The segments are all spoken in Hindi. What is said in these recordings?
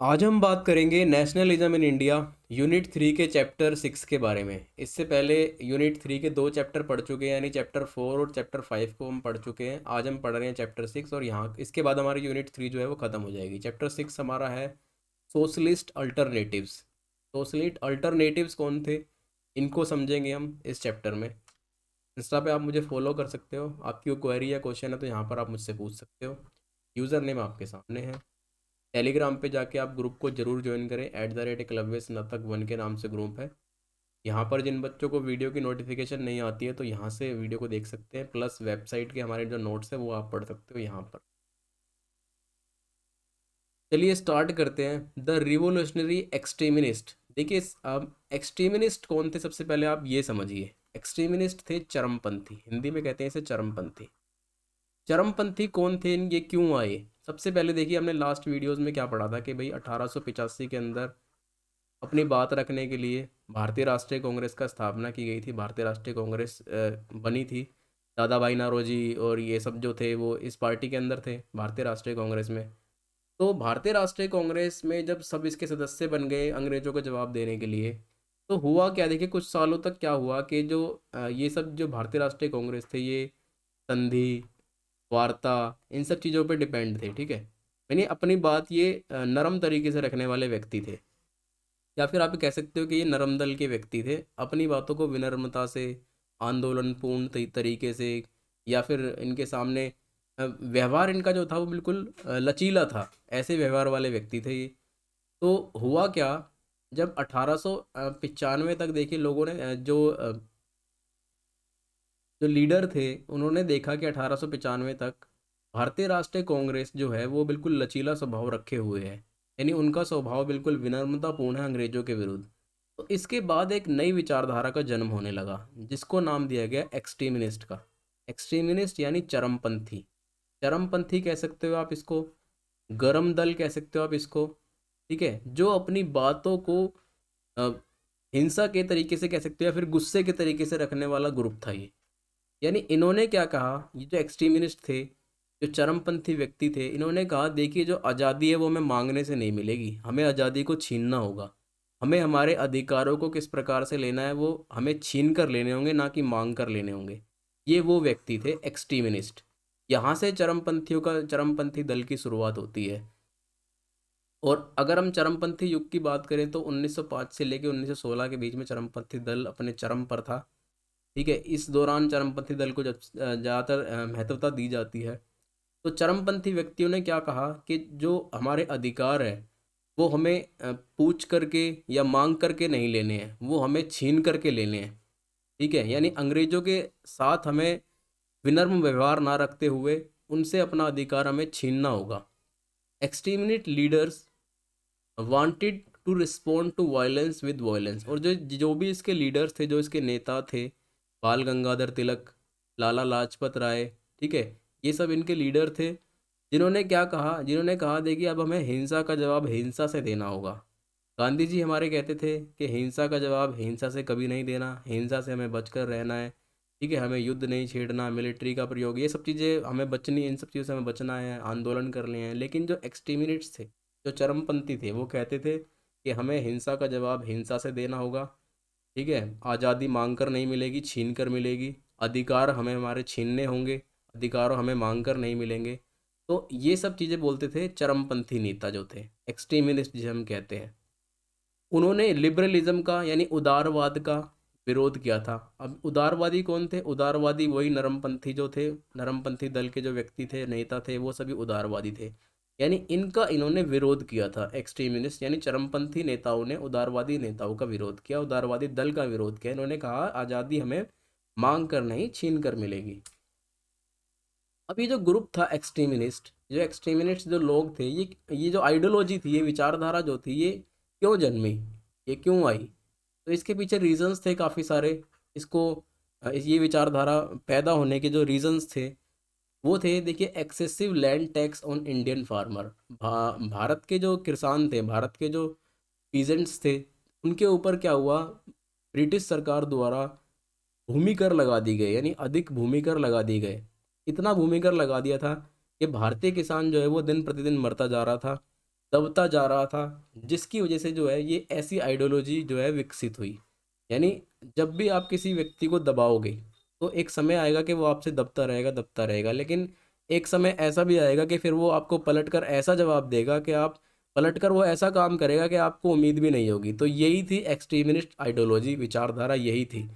आज हम बात करेंगे नेशनलिज्म इन इंडिया यूनिट 3 के चैप्टर 6 के बारे में। इससे पहले यूनिट 3 के 2 चैप्टर पढ़ चुके हैं, यानी चैप्टर 4 और चैप्टर 5 को हम पढ़ चुके हैं। आज हम पढ़ रहे हैं चैप्टर 6 और यहाँ इसके बाद हमारी यूनिट 3 जो है वो ख़त्म हो जाएगी। चैप्टर 6 हमारा है सोशलिस्ट अल्टरनेटिव्स। सोशलिस्ट अल्टरनेटिव्स कौन थे, इनको समझेंगे हम इस चैप्टर में। इंस्टा पे आप मुझे फॉलो कर सकते हो, आपकी कोई क्वेरी या क्वेश्चन है तो यहाँ पर आप मुझसे पूछ सकते हो। यूज़र नेम आपके सामने है। टेलीग्राम पे जाके आप ग्रुप को जरूर ज्वाइन करें, @एकलव्य स्नातक 1 के नाम से ग्रुप है। यहाँ पर जिन बच्चों को वीडियो की नोटिफिकेशन नहीं आती है तो यहाँ से वीडियो को देख सकते हैं, प्लस वेबसाइट के हमारे जो नोट्स है वो आप पढ़ सकते हो यहाँ पर। चलिए स्टार्ट करते हैं। The revolutionary extremist. देखिए अब एक्सट्रीमिनिस्ट कौन थे, सबसे पहले आप ये समझिए। एक्सट्रीमिनिस्ट थे चरमपंथी, हिंदी में कहते हैं इसे चरमपंथी। चरमपंथी कौन थे, ये क्यों आए? सबसे पहले देखिए, हमने लास्ट वीडियोस में क्या पढ़ा था कि भाई 1885 के अंदर अपनी बात रखने के लिए भारतीय राष्ट्रीय कांग्रेस का स्थापना की गई थी। भारतीय राष्ट्रीय कांग्रेस बनी थी। दादा भाई नौरोजी और ये सब जो थे वो इस पार्टी के अंदर थे, भारतीय राष्ट्रीय कांग्रेस में। तो भारतीय राष्ट्रीय कांग्रेस में जब सब इसके सदस्य बन गए अंग्रेजों को जवाब देने के लिए, तो हुआ क्या, देखिए कुछ सालों तक क्या हुआ कि जो ये सब जो भारतीय राष्ट्रीय कांग्रेस थे ये संधि, वार्ता, इन सब चीज़ों पे डिपेंड थे। ठीक है, यानी अपनी बात ये नरम तरीके से रखने वाले व्यक्ति थे, या फिर आप कह सकते हो कि ये नरम दल के व्यक्ति थे। अपनी बातों को विनम्रता से, आंदोलनपूर्ण तरीके से, या फिर इनके सामने व्यवहार इनका जो था वो बिल्कुल लचीला था। ऐसे व्यवहार वाले व्यक्ति थे ये। तो हुआ क्या, जब 1895 तक देखिए लोगों ने जो लीडर थे उन्होंने देखा कि 1895 तक भारतीय राष्ट्रीय कांग्रेस जो है वो बिल्कुल लचीला स्वभाव रखे हुए है, यानी उनका स्वभाव बिल्कुल विनम्रतापूर्ण है अंग्रेजों के विरुद्ध। तो इसके बाद एक नई विचारधारा का जन्म होने लगा जिसको नाम दिया गया एक्सट्रीमिनिस्ट का। एक्सट्रीमिनिस्ट यानी चरमपंथी। चरमपंथी कह सकते हो आप इसको, गरम दल कह सकते हो आप इसको। ठीक है, जो अपनी बातों को अ, हिंसा के तरीके से कह सकते हो या फिर गुस्से के तरीके से रखने वाला ग्रुप था ये। यानी इन्होंने क्या कहा, ये जो एक्सट्रीमिनिस्ट थे, जो चरमपंथी व्यक्ति थे, इन्होंने कहा देखिए जो आज़ादी है वो हमें मांगने से नहीं मिलेगी, हमें आज़ादी को छीनना होगा। हमें हमारे अधिकारों को किस प्रकार से लेना है वो हमें छीन कर लेने होंगे, ना कि मांग कर लेने होंगे। ये वो व्यक्ति थे एक्सट्रीमिनिस्ट। यहाँ से चरमपंथियों का, चरमपंथी दल की शुरुआत होती है। और अगर हम चरमपंथी युग की बात करें तो 1905 से लेकर 1916 के बीच में चरमपंथी दल अपने चरम पर था। ठीक है, इस दौरान चरमपंथी दल को जब ज़्यादातर महत्वता दी जाती है। तो चरमपंथी व्यक्तियों ने क्या कहा कि जो हमारे अधिकार है वो हमें पूछ करके या मांग करके नहीं लेने हैं, वो हमें छीन करके लेने हैं। ठीक है, यानी अंग्रेजों के साथ हमें विनम्र व्यवहार ना रखते हुए उनसे अपना अधिकार हमें छीनना होगा। Extremist leaders wanted to respond to violence with violence. और जो जो भी इसके लीडर्स थे, जो इसके नेता थे, बाल गंगाधर तिलक, लाला लाजपत राय, ठीक है, ये सब इनके लीडर थे। जिन्होंने क्या कहा, जिन्होंने कहा देखिए अब हमें हिंसा का जवाब हिंसा से देना होगा। गांधी जी हमारे कहते थे कि हिंसा का जवाब हिंसा से कभी नहीं देना, हिंसा से हमें बचकर रहना है। ठीक है, हमें युद्ध नहीं छेड़ना, मिलिट्री का प्रयोग, ये सब चीज़ें हमें बचनी, इन सब चीज़ों से हमें बचना है, आंदोलन करने हैं। लेकिन जो एक्सट्रीमिस्ट्स थे, जो चरमपंथी थे, वो कहते थे कि हमें हिंसा का जवाब हिंसा से देना होगा। ठीक है, आज़ादी मांग कर नहीं मिलेगी, छीन कर मिलेगी। अधिकार हमें हमारे छीनने होंगे, अधिकार हमें मांग कर नहीं मिलेंगे। तो ये सब चीज़ें बोलते थे चरमपंथी नेता जो थे, एक्सट्रीमिस्ट जिसे हम कहते हैं। उन्होंने लिबरलिज्म का यानी उदारवाद का विरोध किया था। अब उदारवादी कौन थे? उदारवादी वही नरमपंथी जो थे, नरमपंथी दल के जो व्यक्ति थे, नेता थे, वो सभी उदारवादी थे। यानी इनका इन्होंने विरोध किया था। एक्सट्रीमिस्ट यानी चरमपंथी नेताओं ने उदारवादी नेताओं का विरोध किया, उदारवादी दल का विरोध किया। इन्होंने कहा आज़ादी हमें मांग कर नहीं छीन कर मिलेगी। अब ये जो ग्रुप था एक्सट्रीमिस्ट, जो एक्सट्रीमिस्ट जो लोग थे, ये जो आइडियोलॉजी थी, ये विचारधारा जो थी, ये क्यों जन्मी, ये क्यों आई? तो इसके पीछे रीजंस थे काफ़ी सारे। इसको ये विचारधारा पैदा होने के जो रीजंस थे वो थे, देखिए, excessive land tax on Indian farmer. Bharat के जो किसान थे, भारत के जो पीजेंट्स थे, उनके ऊपर क्या हुआ, ब्रिटिश सरकार द्वारा भूमि कर लगा दी गई, यानी अधिक भूमि कर लगा दी गए। इतना भूमि कर लगा दिया था कि भारतीय किसान जो है वो दिन प्रतिदिन मरता जा रहा था। दबता जा रहा था, जिसकी वजह से जो है ये ऐसी आइडियोलॉजी जो है विकसित हुई। यानी जब भी आप किसी व्यक्ति को दबाओगे तो एक समय आएगा कि वो आपसे दबता रहेगा, लेकिन एक समय ऐसा भी आएगा कि फिर वो आपको पलटकर ऐसा जवाब देगा कि आप पलटकर वो ऐसा काम करेगा कि आपको उम्मीद भी नहीं होगी। तो यही थी एक्सट्रीमिस्ट आइडियोलॉजी, विचारधारा यही थी।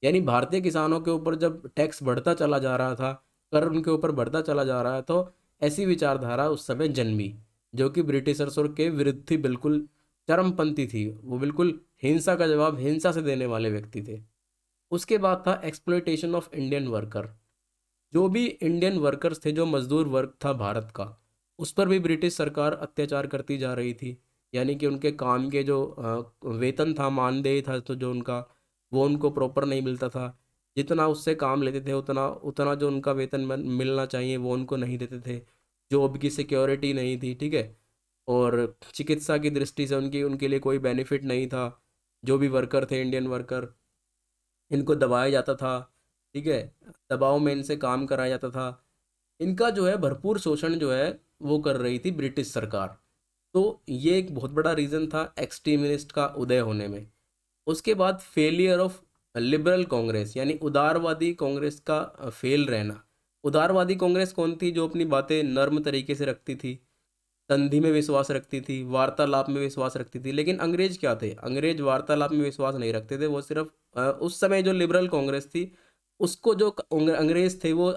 यानी भारतीय किसानों के ऊपर जब टैक्स बढ़ता चला जा रहा था, कर उनके ऊपर बढ़ता चला जा रहा है, तो ऐसी विचारधारा उस समय जन्मी, जो कि ब्रिटिशर्स और के विरुद्ध थी, बिल्कुल चरमपंथी थी। वो बिल्कुल हिंसा का जवाब हिंसा से देने वाले व्यक्ति थे। उसके बाद था एक्सप्लॉयटेशन ऑफ इंडियन वर्कर। जो भी इंडियन वर्कर्स थे, जो मजदूर वर्ग था भारत का, उस पर भी ब्रिटिश सरकार अत्याचार करती जा रही थी। यानी कि उनके काम के जो वेतन था, मानदेय था, तो जो उनका वो उनको प्रॉपर नहीं मिलता था। जितना उससे काम लेते थे उतना उतना जो उनका वेतन मिलना चाहिए वो उनको नहीं देते थे। जॉब की सिक्योरिटी नहीं थी, ठीक है। और चिकित्सा की दृष्टि से उनकी उनके लिए कोई बेनिफिट नहीं था। जो भी वर्कर थे, इंडियन वर्कर, इनको दबाया जाता था, ठीक है। दबाव में इनसे काम कराया जाता था। इनका जो है भरपूर शोषण जो है वो कर रही थी ब्रिटिश सरकार। तो ये एक बहुत बड़ा रीज़न था एक्सट्रीमिस्ट का उदय होने में। उसके बाद फेलियर ऑफ लिबरल कांग्रेस, यानी उदारवादी कांग्रेस का फेल रहना। उदारवादी कांग्रेस कौन थी? जो अपनी बातें नर्म तरीके से रखती थी, संधि में विश्वास रखती थी, वार्तालाप में विश्वास रखती थी। लेकिन अंग्रेज क्या थे? अंग्रेज वार्तालाप में विश्वास नहीं रखते थे। वो सिर्फ उस समय जो लिबरल कांग्रेस थी, उसको जो अंग्रेज थे वो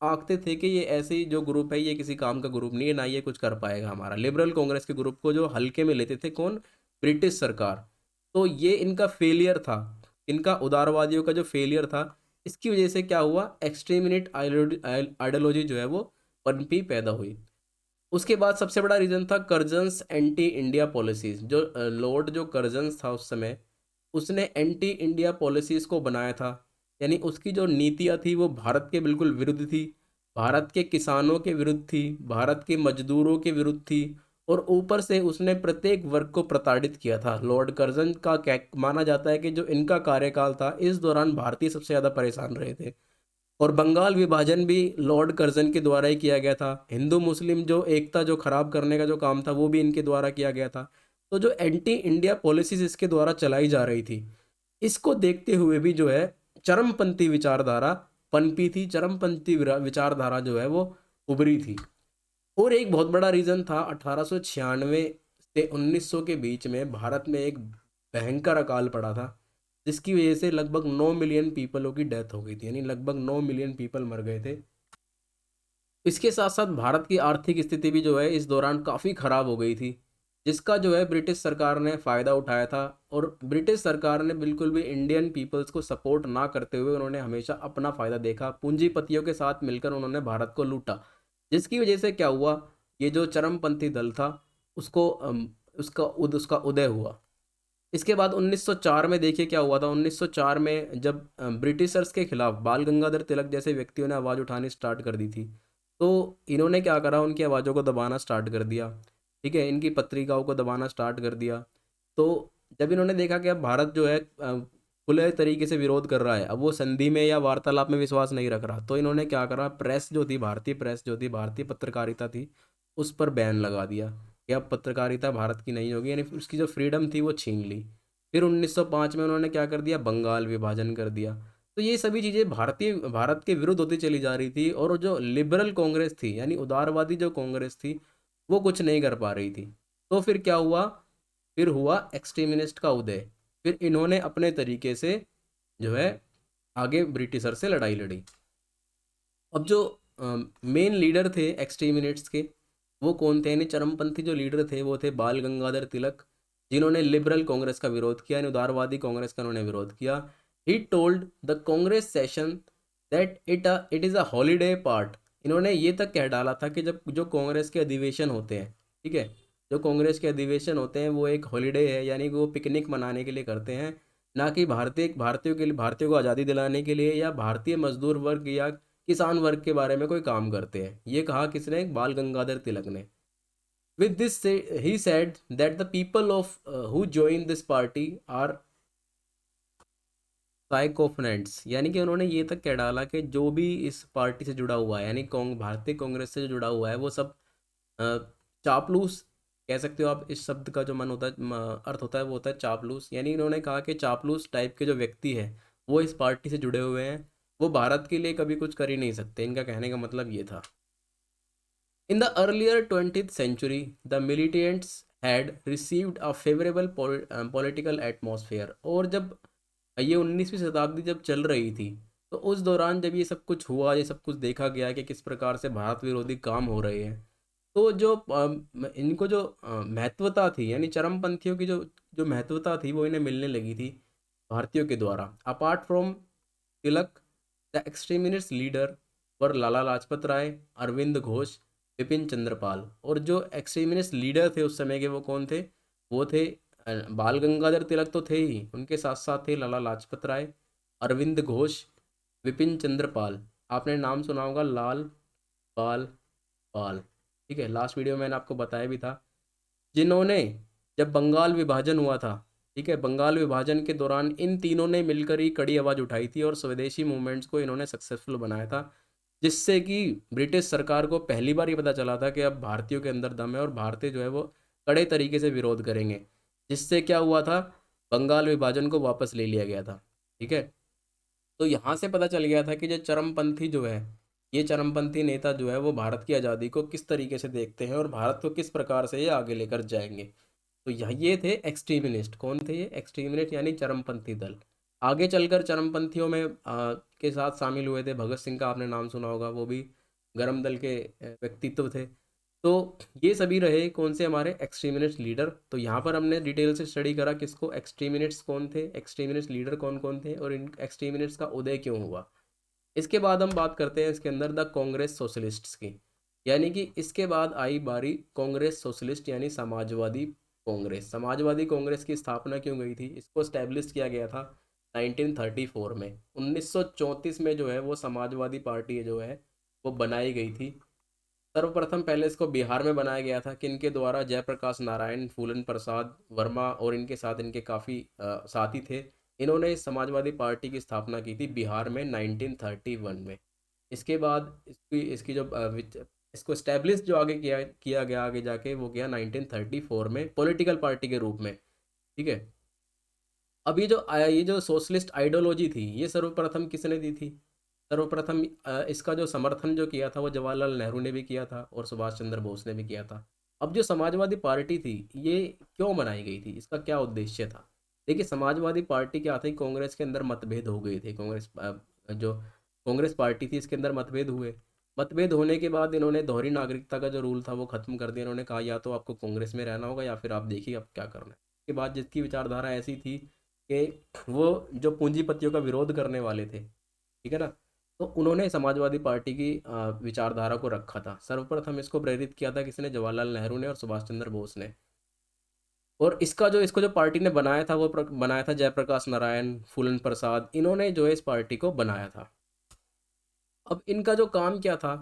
आंकते थे कि ये ऐसे ही जो ग्रुप है, ये किसी काम का ग्रुप नहीं है, ना ये कुछ कर पाएगा हमारा। लिबरल कांग्रेस के ग्रुप को जो हल्के में लेते थे कौन? ब्रिटिश सरकार। तो ये इनका फेलियर था, इनका उदारवादियों का जो फेलियर था। इसकी वजह से क्या हुआ? एक्सट्रीमिनेट आइडियोलॉजी जो है वो पनपी, पैदा हुई। उसके बाद सबसे बड़ा रीज़न था कर्जन्स एंटी इंडिया पॉलिसीज़। जो लॉर्ड जो कर्जन्स था उस समय, उसने एंटी इंडिया पॉलिसीज़ को बनाया था। यानी उसकी जो नीतियाँ थी वो भारत के बिल्कुल विरुद्ध थी, भारत के किसानों के विरुद्ध थी, भारत के मजदूरों के विरुद्ध थी। और ऊपर से उसने प्रत्येक वर्ग को प्रताड़ित किया था। लॉर्ड कर्जन का क्या माना जाता है कि जो इनका कार्यकाल था, इस दौरान भारतीय सबसे ज़्यादा परेशान रहे थे। और बंगाल विभाजन भी लॉर्ड कर्जन के द्वारा ही किया गया था। हिंदू मुस्लिम जो एकता जो खराब करने का जो काम था वो भी इनके द्वारा किया गया था। तो जो एंटी इंडिया पॉलिसीज इसके द्वारा चलाई जा रही थी, इसको देखते हुए भी जो है चरमपंथी विचारधारा पनपी थी। चरमपंथी विचारधारा जो है वो उभरी थी। और एक बहुत बड़ा रीज़न था 1896 से 1900 के बीच में भारत में एक भयंकर अकाल पड़ा था, जिसकी वजह से लगभग 9 मिलियन पीपलों की डेथ हो गई थी। यानी लगभग 9 मिलियन पीपल मर गए थे। इसके साथ साथ भारत की आर्थिक स्थिति भी जो है इस दौरान काफ़ी ख़राब हो गई थी, जिसका जो है ब्रिटिश सरकार ने फ़ायदा उठाया था। और ब्रिटिश सरकार ने बिल्कुल भी इंडियन पीपल्स को सपोर्ट ना करते हुए उन्होंने हमेशा अपना फ़ायदा देखा। पूंजीपतियों के साथ मिलकर उन्होंने भारत को लूटा, जिसकी वजह से क्या हुआ? ये जो चरमपंथी दल था उसको उसका उदय हुआ। इसके बाद 1904 में देखिए क्या हुआ था। 1904 में जब ब्रिटिशर्स के खिलाफ बाल गंगाधर तिलक जैसे व्यक्तियों ने आवाज़ उठानी स्टार्ट कर दी थी, तो इन्होंने क्या करा? उनकी आवाज़ों को दबाना स्टार्ट कर दिया, ठीक है। इनकी पत्रिकाओं को दबाना स्टार्ट कर दिया। तो जब इन्होंने देखा कि अब भारत जो है खुले तरीके से विरोध कर रहा है, अब वो संधि में या वार्तालाप में विश्वास नहीं रख रहा, तो इन्होंने क्या करा? प्रेस जो थी, भारतीय प्रेस जो थी, भारतीय पत्रकारिता थी, उस पर बैन लगा दिया कि अब पत्रकारिता भारत की नहीं होगी। यानी उसकी जो फ्रीडम थी वो छीन ली। फिर 1905 में उन्होंने क्या कर दिया? बंगाल विभाजन कर दिया। तो ये सभी चीज़ें भारत के विरुद्ध होती चली जा रही थी। और जो लिबरल कांग्रेस थी, यानी उदारवादी जो कांग्रेस थी, वो कुछ नहीं कर पा रही थी। तो फिर क्या हुआ? फिर हुआ एक्सट्रीमिस्ट का उदय। फिर इन्होंने अपने तरीके से जो है आगे ब्रिटिशर से लड़ाई लड़ी। अब जो मेन लीडर थे एक्सट्रीमिस्ट्स के, वो कौन थे? यानी चरमपंथी जो लीडर थे वो थे बाल गंगाधर तिलक, जिन्होंने लिबरल कांग्रेस का विरोध किया, यानी उदारवादी कांग्रेस का उन्होंने विरोध किया। He told the Congress session that it is a holiday part. इन्होंने ये तक कह डाला था कि जब जो कांग्रेस के अधिवेशन होते हैं, ठीक है, जो कांग्रेस के अधिवेशन होते हैं वो एक हॉलीडे है, यानी कि वो पिकनिक मनाने के लिए करते हैं, ना कि भारतीयों के लिए, भारतीयों को आज़ादी दिलाने के लिए, या भारतीय मजदूर वर्ग या किसान वर्ग के बारे में कोई काम करते हैं। ये कहा किसने? बाल गंगाधर तिलक ने। With this he said that the people of who join this party are sycophants. यानी कि उन्होंने ये तक कह डाला कि जो भी इस पार्टी से जुड़ा हुआ है, यानी भारतीय कांग्रेस से जो जुड़ा हुआ है, वो सब अ, चापलूस कह सकते हो आप, इस शब्द का जो मन होता है अर्थ होता है वो होता है चापलूस। यानी इन्होंने कहा कि चापलूस टाइप के जो व्यक्ति है वो इस पार्टी से जुड़े हुए हैं, वो भारत के लिए कभी कुछ कर ही नहीं सकते, इनका कहने का मतलब ये था। In the earlier 20th century, the militants had received a favorable political atmosphere। और जब ये 19वीं शताब्दी जब चल रही थी, तो उस दौरान जब ये सब कुछ हुआ, ये सब कुछ देखा गया कि किस प्रकार से भारत विरोधी काम हो रहे हैं, तो जो इनको जो महत्वता थी, यानी चरमपंथियों की जो जो महत्वता थी, वो इन्हें मिलने लगी थी भारतीयों के द्वारा। Apart from Tilak, the extremist leader were Lala Lajpat Rai, Aurobindo Ghosh, Bipin Chandra Pal. और जो एक्सट्रीमिस्ट लीडर थे उस समय के, वो कौन थे? वो थे बाल गंगाधर तिलक तो थे ही, उनके साथ साथ थे लाला लाजपत राय, अरविंद घोष, विपिन चंद्रपाल। आपने नाम सुना होगा, लाल बाल पाल। ठीक है, लास्ट वीडियो में मैंने आपको बताया भी था, जिन्होंने, जब बंगाल विभाजन हुआ था, ठीक है, बंगाल विभाजन के दौरान इन तीनों ने मिलकर ही कड़ी आवाज़ उठाई थी और स्वदेशी मूवमेंट्स को इन्होंने सक्सेसफुल बनाया था, जिससे कि ब्रिटिश सरकार को पहली बार ये पता चला था कि अब भारतीयों के अंदर दम है और भारतीय जो है वो कड़े तरीके से विरोध करेंगे। जिससे क्या हुआ था, बंगाल विभाजन को वापस ले लिया गया था। ठीक है, तो यहाँ से पता चल गया था कि जो चरमपंथी जो है, ये चरमपंथी नेता जो है वो भारत की आज़ादी को किस तरीके से देखते हैं और भारत को किस प्रकार से ये आगे लेकर जाएंगे। तो ये थे एक्सट्रीमिस्ट। कौन थे ये एक्सट्रीमिस्ट? यानी चरमपंथी दल। आगे चलकर चरमपंथियों में के साथ शामिल हुए थे भगत सिंह का, आपने नाम सुना होगा, वो भी गरम दल के व्यक्तित्व थे। तो ये सभी रहे कौन से हमारे एक्सट्रीमिस्ट लीडर। तो यहाँ पर हमने डिटेल से स्टडी करा किसको, एक्सट्रीमिस्ट कौन थे, एक्सट्रीमिस्ट लीडर कौन कौन थे और इन एक्सट्रीमिस्ट का उदय क्यों हुआ। इसके बाद हम बात करते हैं इसके अंदर द कांग्रेस सोशलिस्ट्स की। यानी कि इसके बाद आई बारी कांग्रेस सोशलिस्ट यानी समाजवादी कांग्रेस। समाजवादी कांग्रेस की स्थापना क्यों गई थी? इसको स्टैब्लिश किया गया था 1934 में। 1934 में जो है वो समाजवादी पार्टी जो है वो बनाई गई थी। सर्वप्रथम पहले इसको बिहार में बनाया गया था, किनके द्वारा? जयप्रकाश नारायण, फूलन प्रसाद वर्मा और इनके साथ इनके काफ़ी साथी थे। इन्होंने इस समाजवादी पार्टी की स्थापना की थी बिहार में 1931 में। इसके बाद इसकी इसकी जो इसको स्टैब्लिश जो आगे किया गया आगे जाके, वो गया 1934 में पॉलिटिकल पार्टी के रूप में। ठीक है, अब ये जो सोशलिस्ट आइडियोलॉजी थी, ये सर्वप्रथम किसने दी थी? सर्वप्रथम इसका जो समर्थन जो किया था वो जवाहरलाल नेहरू ने भी किया था और सुभाष चंद्र बोस ने भी किया था। अब जो समाजवादी पार्टी थी, ये क्यों बनाई गई थी? इसका क्या उद्देश्य था? देखिए, समाजवादी पार्टी क्या थी, कांग्रेस के अंदर मतभेद हो गए थे। जो कांग्रेस पार्टी थी इसके अंदर मतभेद हुए। मतभेद होने के बाद इन्होंने दोहरी नागरिकता का जो रूल था वो खत्म कर दिया। इन्होंने कहा या तो आपको कांग्रेस में रहना होगा या फिर आप देखिए आप क्या करना है। उसके बाद जिसकी विचारधारा ऐसी थी कि वो जो पूंजीपतियों का विरोध करने वाले थे, ठीक है ना, तो उन्होंने समाजवादी पार्टी की विचारधारा को रखा था। सर्वप्रथम इसको प्रेरित किया था किसने? जवाहरलाल नेहरू ने और सुभाष चंद्र बोस ने। और इसको जो पार्टी ने बनाया था वो बनाया था जयप्रकाश नारायण, फूलन प्रसाद, इन्होंने जो है इस पार्टी को बनाया था। अब इनका जो काम क्या था?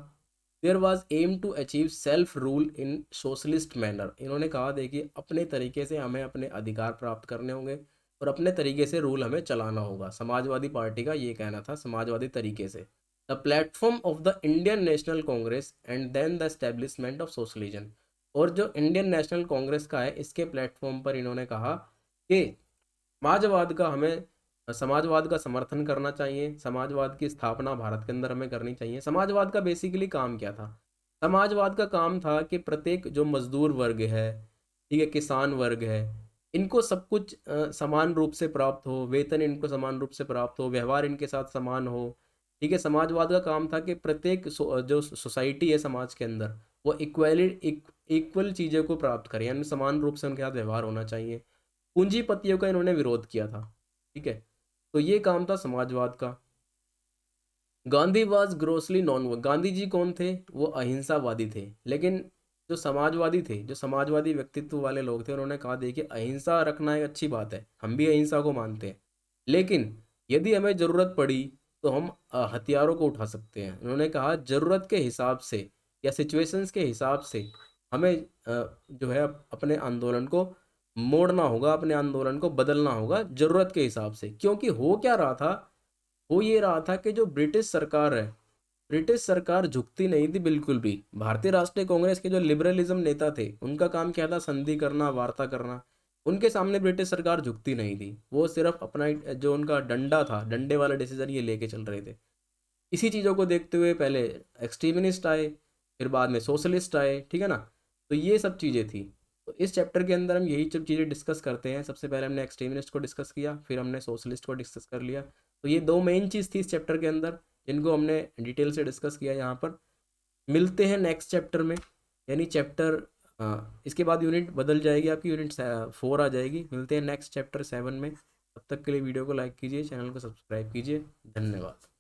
There was aim to achieve self rule in socialist manner. इन्होंने कहा देखिए, अपने तरीके से हमें अपने अधिकार प्राप्त करने होंगे और अपने तरीके से रूल हमें चलाना होगा। समाजवादी पार्टी का ये कहना था, समाजवादी तरीके से। The platform of the Indian National Congress and then the establishment of socialism. और जो इंडियन नेशनल कांग्रेस का है, इसके प्लेटफॉर्म पर इन्होंने कहा कि समाजवाद का हमें समाजवाद का समर्थन करना चाहिए, समाजवाद की स्थापना भारत के अंदर हमें करनी चाहिए। समाजवाद का बेसिकली काम क्या था? समाजवाद का काम था कि प्रत्येक जो मजदूर वर्ग है, ठीक है, किसान वर्ग है, इनको सब कुछ समान रूप से प्राप्त हो, वेतन इनको समान रूप से प्राप्त हो, व्यवहार इनके साथ समान हो। ठीक है, समाजवाद का काम था कि प्रत्येक जो सोसाइटी है समाज के अंदर, वो इक्वल चीज़ों को प्राप्त करे, यानी समान रूप से उनके साथ व्यवहार होना चाहिए। पूंजीपतियों का इन्होंने विरोध किया था। ठीक है, तो ये काम था समाजवाद का। Gandhi was grossly known. Gandhi ji कौन थे? वो अहिंसावादी थे। लेकिन जो समाजवादी थे, जो समाजवादी व्यक्तित्व वाले लोग थे, उन्होंने कहा देखिए, अहिंसा रखना एक अच्छी बात है, हम भी अहिंसा को मानते हैं, लेकिन यदि हमें ज़रूरत पड़ी तो हम हथियारों को उठा सकते हैं। उन्होंने कहा ज़रूरत के हिसाब से या सिचुएशंस के हिसाब से हमें जो है अपने आंदोलन को मोड़ना होगा, अपने आंदोलन को बदलना होगा ज़रूरत के हिसाब से। क्योंकि हो क्या रहा था? हो ये रहा था कि जो ब्रिटिश सरकार है, ब्रिटिश सरकार झुकती नहीं थी बिल्कुल भी। भारतीय राष्ट्रीय कांग्रेस के जो लिबरलिज्म नेता थे, उनका काम क्या था? संधि करना, वार्ता करना। उनके सामने ब्रिटिश सरकार झुकती नहीं थी। वो सिर्फ अपना जो उनका डंडा था, डंडे वाला डिसीजन ये लेके चल रहे थे। इसी चीज़ों को देखते हुए पहले एक्सट्रीमिस्ट आए, फिर बाद में सोशलिस्ट आए, ठीक है ना। तो ये सब चीज़ें थी। तो इस चैप्टर के अंदर हम यही सब चीज़ें डिस्कस करते हैं। सबसे पहले हमने एक्सट्रीमिस्ट को डिस्कस किया, फिर हमने सोशलिस्ट को डिस्कस कर लिया। तो ये दो मेन चीज़ थी इस चैप्टर के अंदर, जिनको हमने डिटेल से डिस्कस किया यहाँ पर। मिलते हैं नेक्स्ट चैप्टर में, यानी चैप्टर इसके बाद यूनिट बदल जाएगी आपकी, यूनिट 4 आ जाएगी। मिलते हैं नेक्स्ट चैप्टर 7 में। तब तक के लिए वीडियो को लाइक कीजिए, चैनल को सब्सक्राइब कीजिए। धन्यवाद।